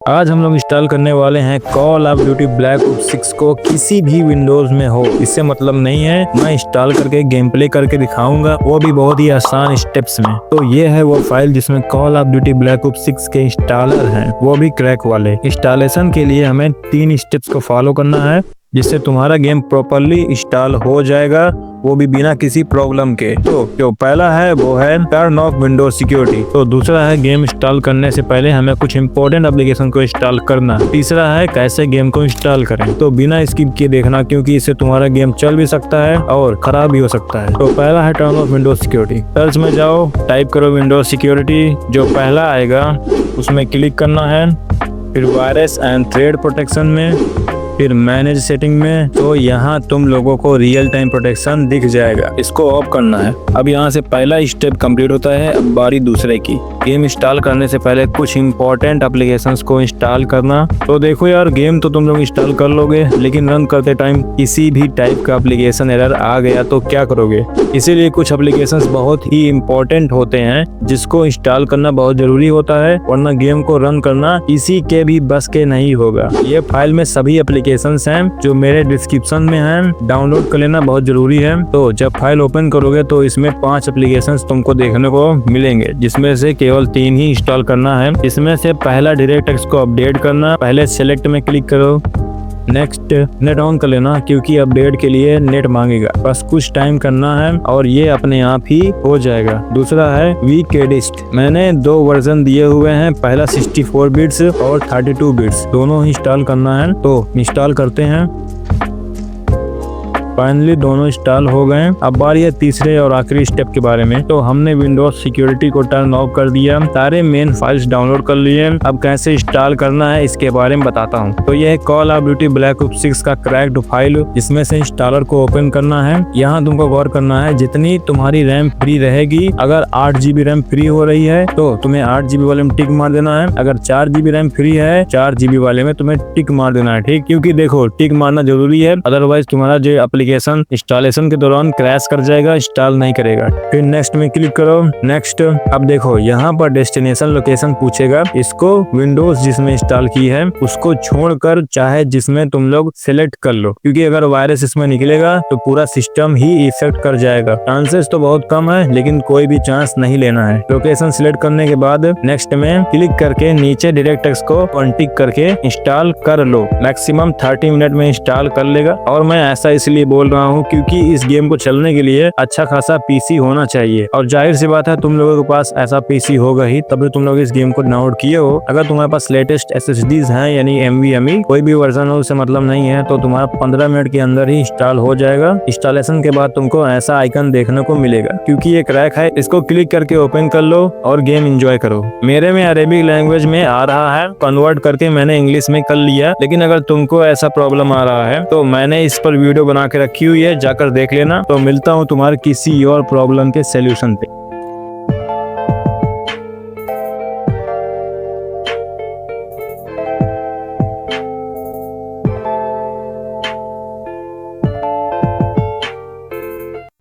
आज हम लोग इंस्टॉल करने वाले हैं call of duty black ops 6 को किसी भी विंडोज में हो। इससे मतलब नहीं है, मैं इंस्टॉल करके गेम प्ले करके दिखाऊंगा, वो भी बहुत ही आसान स्टेप्स में। तो ये है वो फाइल जिसमें call of duty black ops 6 के इंस्टॉलर हैं, वो भी क्रैक वाले। इंस्टॉलेशन के लिए हमें 3 स्टेप्स को फॉलो करना है जिससे तुम्हारा गेम प्रॉपरली इंस्टॉल हो जाएगा, वो भी बिना किसी प्रॉब्लम के। तो जो पहला है वो है टर्न ऑफ विंडोज सिक्योरिटी। तो दूसरा है गेम इंस्टॉल करने से पहले हमें कुछ इंपॉर्टेंट एप्लीकेशन को इंस्टॉल करना। तीसरा है कैसे गेम को इंस्टॉल करें। तो बिना स्किप किए देखना, क्योंकि इससे तुम्हारा गेम चल भी सकता है और खराब भी हो सकता है। तो पहला है turn off Windows security. Search में जाओ, टाइप करो विंडोज सिक्योरिटी, जो पहला आएगा उसमें क्लिक करना है, फिर वायरस एंड थ्रेड प्रोटेक्शन में, फिर मैनेज सेटिंग में। तो यहाँ तुम लोगों को रियल टाइम प्रोटेक्शन दिख जाएगा, इसको ऑफ करना है। अब यहाँ से पहला स्टेप कंप्लीट होता है, अब बारी दूसरे की। गेम इंस्टॉल करने से पहले कुछ इंपॉर्टेंट एप्लीकेशंस को इंस्टॉल करना। तो देखो यार, गेम तो तुम लोग इंस्टॉल कर लोगे, लेकिन रन करते टाइम किसी भी टाइप का एप्लीकेशन एरर आ गया तो क्या करोगे। इसीलिए कुछ एप्लीकेशंस बहुत ही इंपॉर्टेंट होते हैं जिसको इंस्टॉल करना बहुत जरूरी होता है, वरना गेम को रन करना किसी के भी बस के नहीं होगा। ये फाइल में सभी एप्लीकेशंस हैं जो मेरे डिस्क्रिप्शन में हैं, डाउनलोड कर लेना बहुत जरूरी है। तो जब फाइल ओपन करोगे तो इसमें 5 एप्लीकेशंस तुमको देखने को मिलेंगे, जिसमें से केवल 3 ही इंस्टॉल करना है। इसमें से पहला डायरेक्टक्स को अपडेट करना। पहले सेलेक्ट में क्लिक करो, नेक्स्ट नेट ऑन कर लेना, क्योंकि अपडेट के लिए नेट मांगेगा। बस कुछ टाइम करना है और ये अपने आप ही हो जाएगा। दूसरा है वीकेडिस्ट। मैंने 2 वर्जन दिए हुए हैं, पहला 64 बिट्स और 32 बिट्स, दोनों ही इंस्टॉल करना है। तो इंस्टॉल करते हैं। फाइनली दोनों इंस्टॉल हो गए। अब बारी है तीसरे और आखिरी स्टेप के बारे में। तो हमने विंडोज सिक्योरिटी को टर्न ऑफ कर दिया, सारे मेन फाइल्स डाउनलोड कर लिए। अब कैसे इंस्टॉल करना है इसके बारे में बताता हूँ। तो यह है call of duty black ops 6 का क्रैक्ड फाइल, जिसमें से इंस्टॉलर को ओपन करना है। यहाँ तुमको गौर करना है, जितनी तुम्हारी रैम फ्री रहेगी, अगर 8 GB रैम फ्री हो रही है तो तुम्हें 8 GB वाले में टिक मार देना है। अगर 4 GB रैम फ्री है, 4 GB वाले में तुम्हें टिक मार देना है, ठीक। क्योंकि देखो, टिक मारना जरूरी है, अदरवाइज तुम्हारा जो इंस्टॉलेशन के दौरान क्रैश कर जाएगा, इंस्टॉल नहीं करेगा। फिर नेक्स्ट में क्लिक करो। नेक्स्ट, अब देखो यहाँ पर डेस्टिनेशन लोकेशन पूछेगा, इसको विंडोज जिसमें इंस्टॉल की है उसको छोड़कर चाहे जिसमें तुम लोग सिलेक्ट कर लो, क्योंकि अगर वायरस इसमें निकलेगा तो पूरा सिस्टम ही इफेक्ट कर जाएगा। चांसेस तो बहुत कम है, लेकिन कोई भी चांस नहीं लेना है। लोकेशन सिलेक्ट करने के बाद नेक्स्ट में क्लिक करके नीचे डायरेक्टक्स को अनटिक करके इंस्टॉल कर लो। मैक्सिमम 30 मिनट में इंस्टॉल कर लेगा। और मैं ऐसा इसलिए बोल रहा हूँ क्योंकि इस गेम को चलने के लिए अच्छा खासा पीसी होना चाहिए, और जाहिर सी बात है तुम लोगों के पास ऐसा पीसी होगा ही, तभी तुम लोग इस गेम को डाउनलोड किए हो। अगर तुम्हारे पास लेटेस्ट SSDs हैं, यानी NVMe कोई भी वर्जन हो, उससे मतलब नहीं है, तो तुम्हारा 15 मिनट के अंदर ही इंस्टॉल हो जाएगा। इंस्टॉलेशन के बाद तुमको ऐसा आइकन देखने को मिलेगा। क्योंकि ये क्रैक है, इसको क्लिक करके ओपन कर लो और गेम एंजॉय करो। मेरे में अरेबिक लैंग्वेज में आ रहा है, कन्वर्ट करके मैंने इंग्लिश में कर लिया, लेकिन अगर तुमको ऐसा प्रॉब्लम आ रहा है तो मैंने इस पर वीडियो बना के रखी हुई है, जाकर देख लेना। तो मिलता हूँ तुम्हारे किसी और प्रॉब्लम के सलूशन पे।